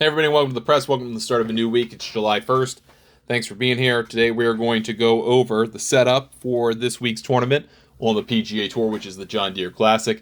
Hey everybody, welcome to the press. Welcome to the start of a new week. It's July 1st. Thanks for being here. Today we are going to go over the setup for this week's tournament on the PGA Tour, which is the John Deere Classic.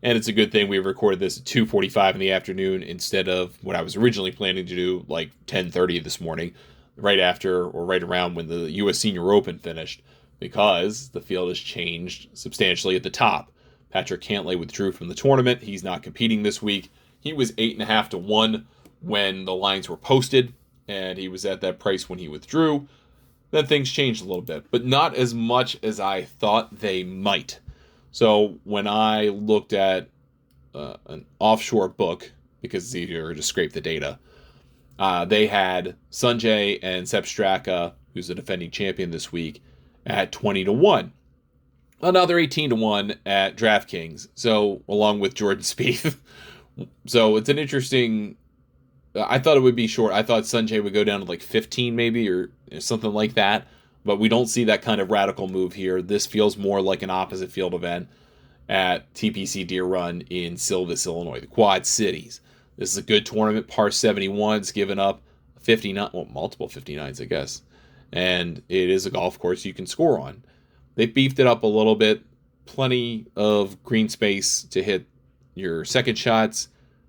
And it's a good thing we recorded this at 2:45 in the afternoon instead of what I was originally planning to do, like 10:30 this morning, right after or right around when the U.S. Senior Open finished, because the field has changed substantially at the top. Patrick Cantlay withdrew from the tournament. He's not competing this week. He was 8.5 to 1 when the lines were posted, and he was at that price when he withdrew. Then things changed a little bit, but not as much as I thought they might. So when I looked at an offshore book, because it's easier to scrape the data, they had Sanjay and Sepp Straka, who's the defending champion this week, at 20 to 1. Another 18 to 1 at DraftKings, so along with Jordan Spieth. So it's an interesting... I thought it would be short. I thought Sanjay would go down to like 15 maybe or something like that. But we don't see that kind of radical move here. This feels more like an opposite field event at TPC Deere Run in Silvis, Illinois, the Quad Cities. This is a good tournament. Par 71's given up 59, well, multiple 59s, I guess. And it is a golf course you can score on. They beefed it up a little bit. Plenty of green space to hit your second shots.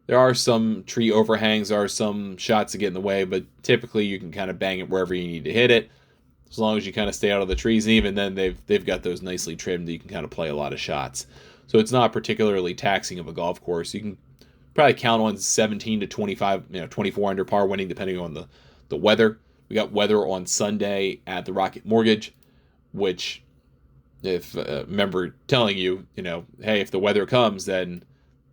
There are some tree overhangs, there are some shots that get in the way, but typically you can kind of bang it wherever you need to hit it, as long as you kind of stay out of the trees. And even then, they've got those nicely trimmed that you can kind of play a lot of shots. So it's not particularly taxing of a golf course. You can probably count on 17 to 25, 24 under par winning, depending on the weather. We got weather on Sunday at the Rocket Mortgage, which, if remember telling you, hey, if the weather comes, then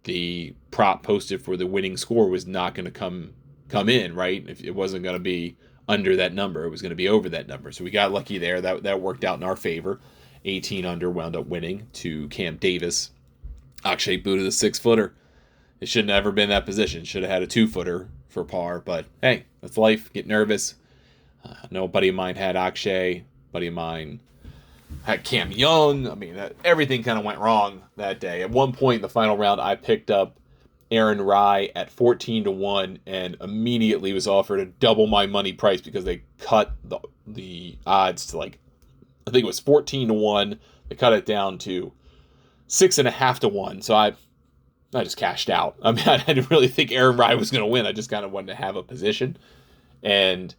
the prop posted for the winning score was not going to come in, right? If it wasn't going to be under that number, it was going to be over that number. So we got lucky there. That worked out in our favor. 18 under wound up winning to Cam Davis. Akshay booted a 6-footer. It shouldn't have ever been that position. Should have had a 2-footer for par, but hey, that's life. Get nervous. No buddy of mine had Akshay. Buddy of mine had Cam Young. I mean, everything kind of went wrong that day. At one point in the final round, I picked up Aaron Rye at 14 to 1 and immediately was offered a double my money price because they cut the odds to, like, I think it was 14 to 1. They cut it down to 6.5 to 1. So I just cashed out. I mean, I didn't really think Aaron Rye was going to win. I just kind of wanted to have a position and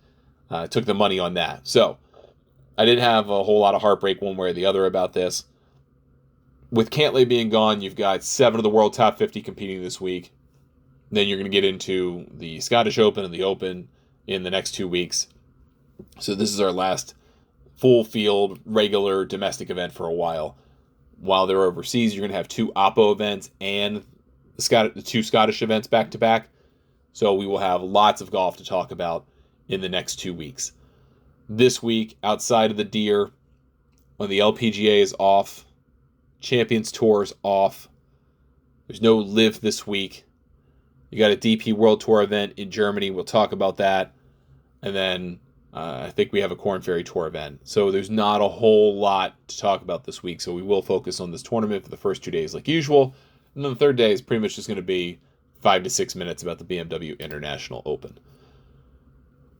took the money on that. So I didn't have a whole lot of heartbreak one way or the other about this. With Cantlay being gone, you've got 7 of the world top 50 competing this week. Then you're going to get into the Scottish Open and the Open in the next 2 weeks. So this is our last full field, regular domestic event for a while. While they're overseas, you're going to have 2 Oppo events and the 2 Scottish events back to back. So we will have lots of golf to talk about in the next 2 weeks. This week, outside of the Deere, when the LPGA is off, Champions Tour is off, there's no Live this week. You got a DP World Tour event in Germany. We'll talk about that. And then I think we have a Korn Ferry Tour event. So there's not a whole lot to talk about this week. So we will focus on this tournament for the first 2 days like usual. And then the third day is pretty much just going to be 5 to 6 minutes about the BMW International Open.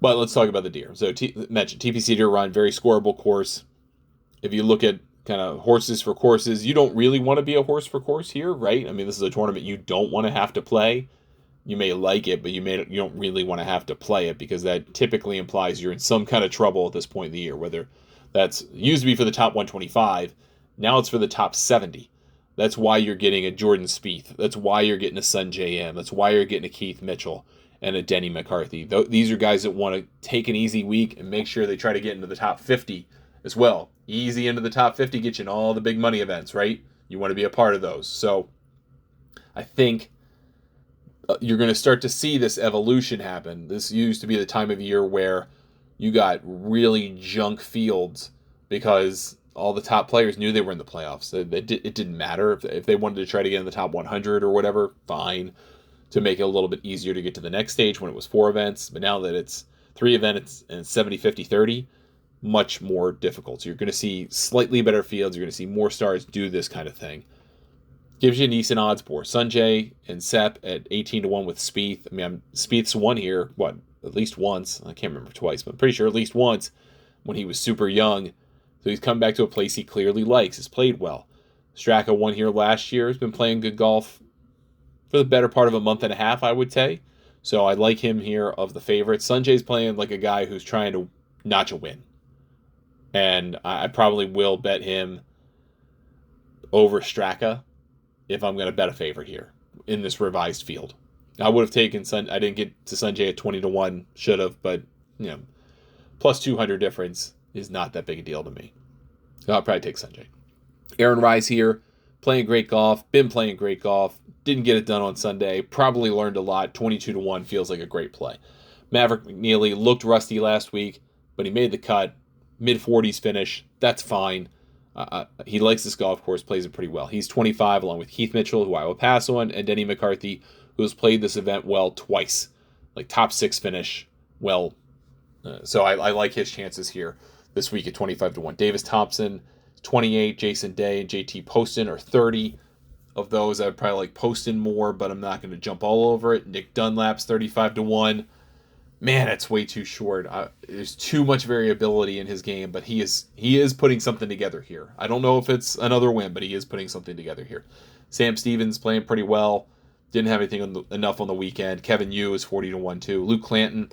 But let's talk about the Deere. So mentioned TPC Deere Run, very scoreable course. If you look at kind of horses for courses, you don't really want to be a horse for course here, right? I mean, this is a tournament you don't want to have to play. You may like it, but you don't really want to have to play it because that typically implies you're in some kind of trouble at this point in the year, whether that's used to be for the top 125, now it's for the top 70. That's why you're getting a Jordan Spieth. That's why you're getting a Sanjay M. That's why you're getting a Keith Mitchell and a Denny McCarthy. These are guys that want to take an easy week and make sure they try to get into the top 50 as well. Easy into the top 50 gets you in all the big money events, right? You want to be a part of those. So I think you're going to start to see this evolution happen. This used to be the time of year where you got really junk fields because all the top players knew they were in the playoffs. It didn't matter. If they wanted to try to get in the top 100 or whatever, fine, to make it a little bit easier to get to the next stage when it was 4 events. But now that it's 3 events and 70, 50, 30, much more difficult. So you're going to see slightly better fields. You're going to see more stars do this kind of thing. gives you a decent odds board. Sanjay and Sepp at 18-1 with Spieth. I mean, Spieth's won here, at least once. I can't remember twice, but I'm pretty sure at least once when he was super young. So he's come back to a place he clearly likes, has played well. Straka won here last year, has been playing good golf for the better part of a month and a half, I would say. So I like him here of the favorites. Sanjay's playing like a guy who's trying to notch a win. And I probably will bet him over Straka if I'm going to bet a favorite here in this revised field. I would have taken I didn't get to Sanjay at 20-1, should have, but plus 200 difference is not that big a deal to me. I'll probably take Sanjay. Aaron Rise here, playing great golf, been playing great golf, didn't get it done on Sunday, probably learned a lot. 22-1 feels like a great play. Maverick McNeely looked rusty last week, but he made the cut. Mid-40s finish, that's fine. He likes this golf course, plays it pretty well. He's 25, along with Keith Mitchell, who I will pass on, and Denny McCarthy, who has played this event well twice. Like top 6 finish, well. So I like his chances here this week at 25-1. Davis Thompson, 28. Jason Day and JT Poston are 30. Of those, I would probably like Poston more, but I'm not going to jump all over it. Nick Dunlap's 35-1. Man, that's way too short. There's too much variability in his game, but he is putting something together here. I don't know if it's another win, but he is putting something together here. Sam Stevens playing pretty well. Didn't have anything enough on the weekend. Kevin Yu is 40-1 too. Luke Clanton,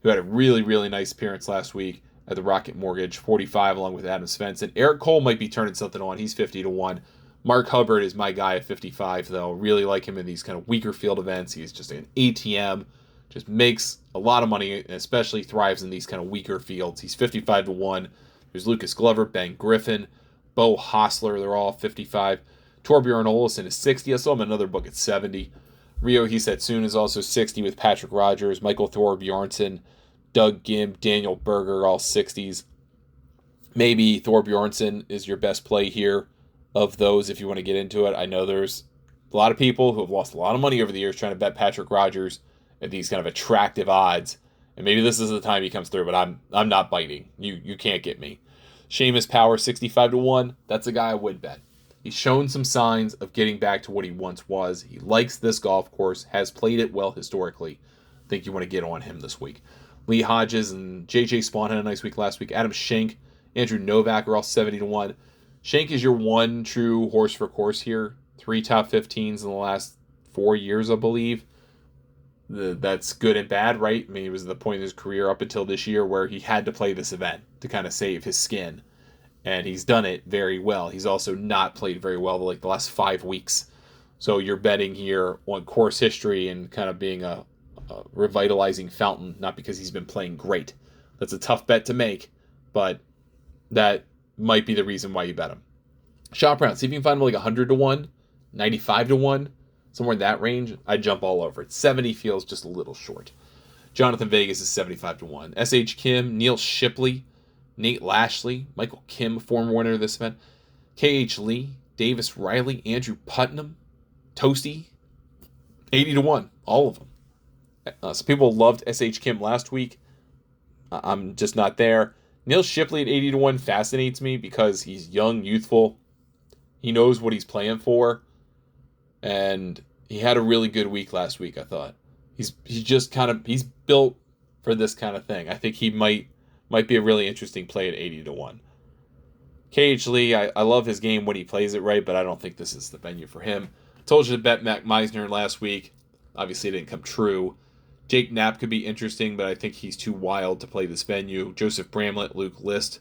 who had a really, really nice appearance last week at the Rocket Mortgage, 45 along with Adam Svensson. Eric Cole might be turning something on. He's 50-1. Mark Hubbard is my guy at 55, though. Really like him in these kind of weaker field events. He's just an ATM. Just makes a lot of money, and especially thrives in these kind of weaker fields. He's 55-1. There's Lucas Glover, Ben Griffin, Bo Hostler. They're all 55. Torbjorn Olesen is 60. I saw him in another book at 70. Rio Hisetsun is also 60 with Patrick Rogers, Michael Thorbjornsen, Doug Gimb, Daniel Berger, all 60s. Maybe Thorbjornsen is your best play here of those if you want to get into it. I know there's a lot of people who have lost a lot of money over the years trying to bet Patrick Rogers at these kind of attractive odds. And maybe this is the time he comes through, but I'm not biting. You can't get me. Seamus Power, 65-1. That's a guy I would bet. He's shown some signs of getting back to what he once was. He likes this golf course, has played it well historically. I think you want to get on him this week. Lee Hodges and J.J. Spawn had a nice week last week. Adam Schenk, Andrew Novak are all 70-1. Schenk is your one true horse for course here. 3 top 15s in the last 4 years, I believe. That's good and bad, right? I mean, it was the point of his career up until this year where he had to play this event to kind of save his skin. And he's done it very well. He's also not played very well like the last 5 weeks. So you're betting here on course history and kind of being a revitalizing fountain, not because he's been playing great. That's a tough bet to make, but that might be the reason why you bet him. Shop around. See if you can find him like 100-1, 95-1, somewhere in that range. I'd jump all over it. 70 feels just a little short. Jonathan Vegas is 75-1. S.H. Kim, Neil Shipley, Nate Lashley, Michael Kim, former winner of this event, K.H. Lee, Davis Riley, Andrew Putnam, Toasty, 80-1, all of them. Some people loved S.H. Kim last week. I'm just not there. Neil Shipley at 80-1 fascinates me because he's young, youthful. He knows what he's playing for. And he had a really good week last week, I thought. He's built for this kind of thing. I think he might be a really interesting play at 80-1. K.H. Lee, I love his game when he plays it right, but I don't think this is the venue for him. I told you to bet Matt Meisner last week. Obviously, it didn't come true. Jake Knapp could be interesting, but I think he's too wild to play this venue. Joseph Bramlett, Luke List,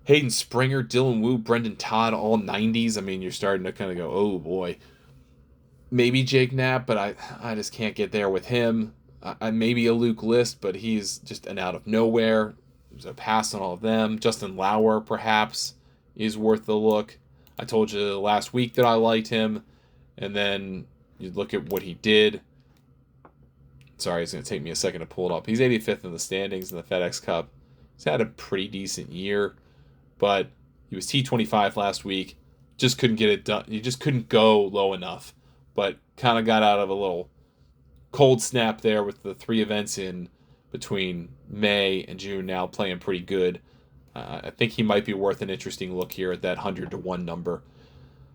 Hayden Springer, Dylan Wu, Brendan Todd, all 90s. I mean, you're starting to kind of go, oh boy. Maybe Jake Knapp, but I just can't get there with him. Maybe a Luke List, but he's just an out of nowhere. There's a pass on all of them. Justin Lauer, perhaps, is worth the look. I told you last week that I liked him, and then you look at what he did. Sorry, it's going to take me a second to pull it up. He's 85th in the standings in the FedEx Cup. He's had a pretty decent year, but he was T25 last week. Just couldn't get it done. He just couldn't go low enough, but kind of got out of a little cold snap there with the 3 events in between May and June now playing pretty good. I think he might be worth an interesting look here at that 100-1 number.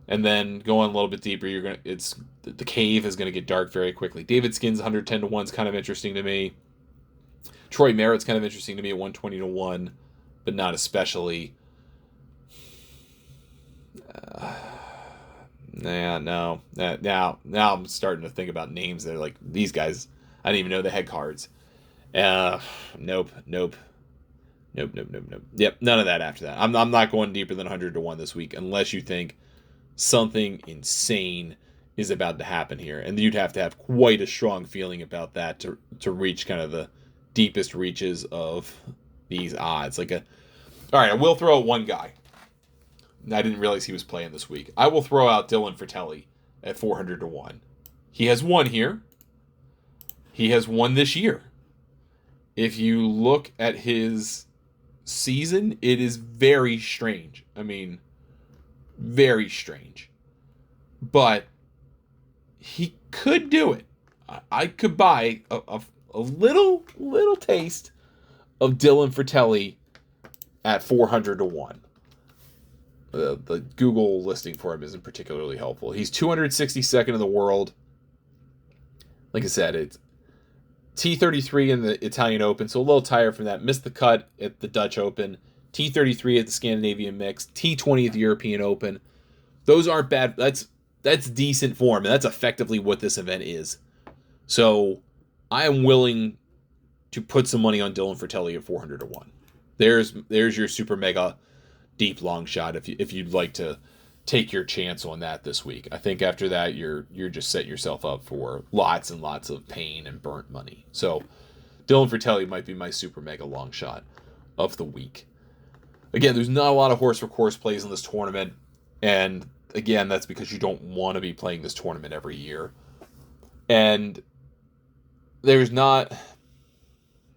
And then going a little bit deeper, the cave is gonna get dark very quickly. David Skin's 110 to 1 is kind of interesting to me. Troy Merritt's kind of interesting to me at 120 to 1, but not especially. No. Now I'm starting to think about names that are like these guys. I didn't even know they had cards. Nope. Yep, none of that after that. I'm not going deeper than 100 to 1 this week unless you think something insane is about to happen here. And you'd have to have quite a strong feeling about that to reach kind of the deepest reaches of these odds. All right, I will throw out one guy. I didn't realize he was playing this week. I will throw out Dylan Fratelli at 400 to 1. He has won here. He has won this year. If you look at his season, it is very strange. I mean, very strange. But he could do it. I could buy a little taste of Dylan Fratelli at 400 to 1. The Google listing for him isn't particularly helpful. He's 262nd in the world. Like I said, it's T33 in the Italian Open, so a little tired from that. Missed the cut at the Dutch Open. T33 at the Scandinavian Mix. T20 at the European Open. Those aren't bad. That's decent form, and that's effectively what this event is. So I am willing to put some money on Dylan Fratelli at 400 to 1. There's your super mega deep long shot if you'd like to take your chance on that this week. I think after that you're just setting yourself up for lots and lots of pain and burnt money. So Dylan Fratelli might be my super mega long shot of the week. Again, there's not a lot of horse for course plays in this tournament, and again, that's because you don't want to be playing this tournament every year. And there's not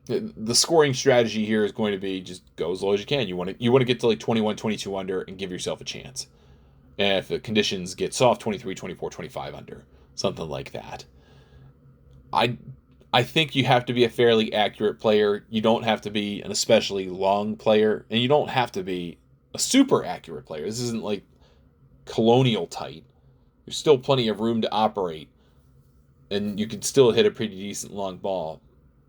the scoring strategy here is going to be just go as low as you can. You want to get to like 21, 22 under and give yourself a chance. And if the conditions get soft, 23, 24, 25 under, something like that. I think you have to be a fairly accurate player. You don't have to be an especially long player, and you don't have to be a super accurate player. This isn't like colonial tight. There's still plenty of room to operate, and you can still hit a pretty decent long ball.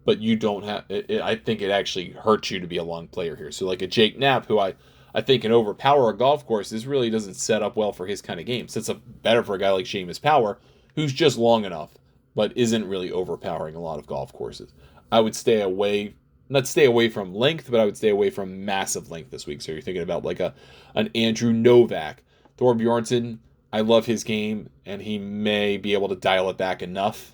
But you don't have. I think it actually hurts you to be a long player here. So like a Jake Knapp, who I think can overpower a golf course, this really doesn't set up well for his kind of game. Sets up better for a guy like Seamus Power, who's just long enough, but isn't really overpowering a lot of golf courses. I would stay away, not stay away from length, but I would stay away from massive length this week. So you're thinking about like an Andrew Novak. Thor Bjornsson, I love his game, and he may be able to dial it back enough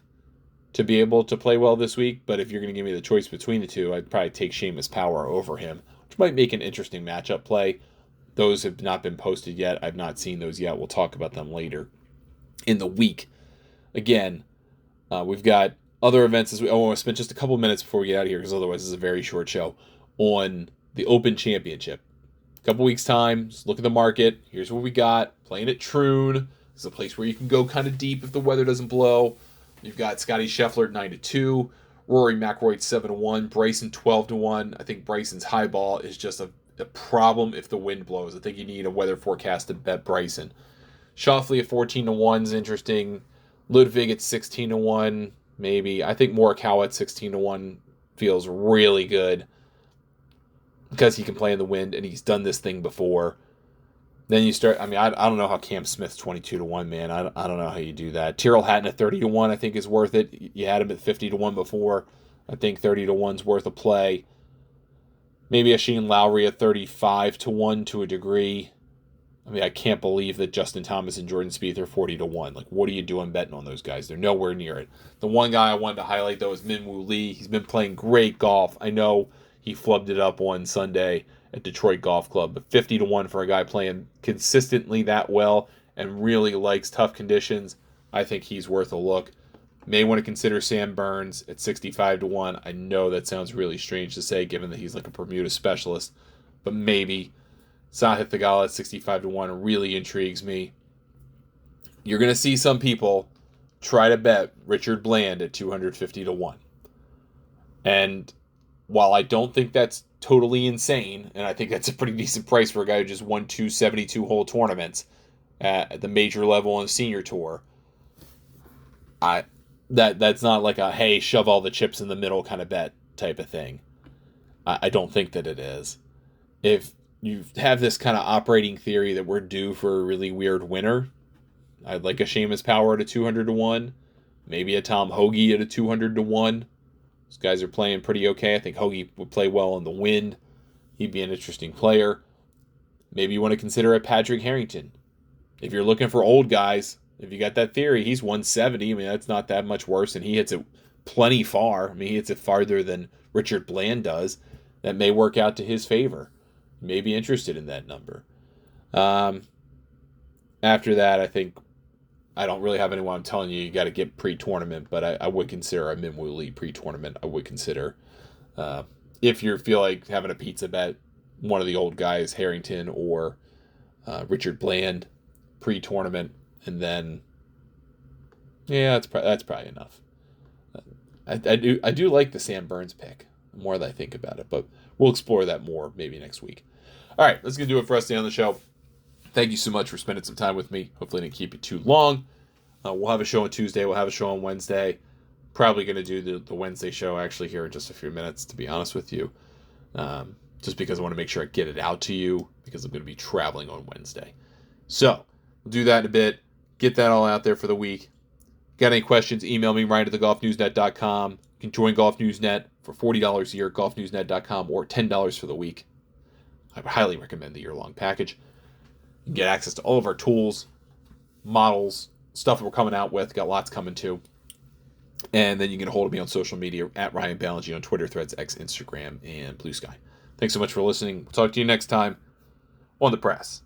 to be able to play well this week. But if you're going to give me the choice between the two, I'd probably take Seamus Power over him, which might make an interesting matchup play. Those have not been posted yet. I've not seen those yet. We'll talk about them later in the week. Again, we've got other events. I want to spend just a couple minutes before we get out of here, because otherwise this is a very short show, on the Open Championship. A couple weeks' time, just look at the market. Here's what we got. Playing at Troon. This is a place where you can go kind of deep if the weather doesn't blow. You've got Scotty Scheffler at 9-2, Rory McIlroy at 7-1, Bryson 12-1. I think Bryson's high ball is just a problem if the wind blows. I think you need a weather forecast to bet Bryson. Schauffele at 14-1 is interesting. Ludwig at 16-1, maybe. I think Morikawa at 16-1 feels really good because he can play in the wind and he's done this thing before. Then you start, I don't know how Cam Smith's 22-1, man. I don't know how you do that. Tyrrell Hatton at 30-1, I think is worth it. You had him at 50-1 before. I think 30-1's worth a play. Maybe a Shane Lowry at 35-1 to a degree. I can't believe that Justin Thomas and Jordan Spieth are 40-1. Like, what are you doing betting on those guys? They're nowhere near it. The one guy I wanted to highlight, though, is Min-Woo Lee. He's been playing great golf. I know he flubbed it up on Sunday at Detroit Golf Club, but 50-1 for a guy playing consistently that well and really likes tough conditions, I think he's worth a look. May want to consider Sam Burns at 65-1. I know that sounds really strange to say, given that he's like a Bermuda specialist, but maybe. Sahith Theegala at 65-1 really intrigues me. You're going to see some people try to bet Richard Bland at 250-1. And while I don't think that's totally insane, and I think that's a pretty decent price for a guy who just won two 72-hole tournaments at the major level on the senior tour, that's not like a, hey, shove all the chips in the middle kind of bet type of thing. I don't think that it is. If you have this kind of operating theory that we're due for a really weird winner, I'd like a Seamus Power at a 200 to 1, maybe a Tom Hoagie at a 200 to 1. Those guys are playing pretty okay. I think Hoagie would play well in the wind. He'd be an interesting player. Maybe you want to consider a Patrick Harrington. If you're looking for old guys, if you got that theory, he's 170. I mean, that's not that much worse, and he hits it plenty far. I mean, he hits it farther than Richard Bland does. That may work out to his favor. You may be interested in that number. After that, I think I don't really have anyone. I'm telling you got to get pre-tournament, but I would consider a Min Woo Lee pre-tournament. I would consider, if you feel like having a pizza bet, one of the old guys, Harrington or Richard Bland, pre-tournament, and then that's probably enough. I do like the Sam Burns pick the more that I think about it, but we'll explore that more maybe next week. All right, that's gonna do it for us today on the show. Thank you so much for spending some time with me. Hopefully I didn't keep it too long. We'll have a show on Tuesday. We'll have a show on Wednesday. Probably going to do the Wednesday show actually here in just a few minutes, to be honest with you. Just because I want to make sure I get it out to you, because I'm going to be traveling on Wednesday. So, we'll do that in a bit. Get that all out there for the week. Got any questions, email me, Ryan at thegolfnewsnet.com. You can join Golf Newsnet for $40 a year at golfnewsnet.com, or $10 for the week. I would highly recommend the year-long package. You can get access to all of our tools, models, stuff that we're coming out with. Got lots coming too. And then you can get a hold of me on social media at Ryan Ballengee on Twitter, Threads, X, Instagram, and Blue Sky. Thanks so much for listening. We'll talk to you next time on The Press.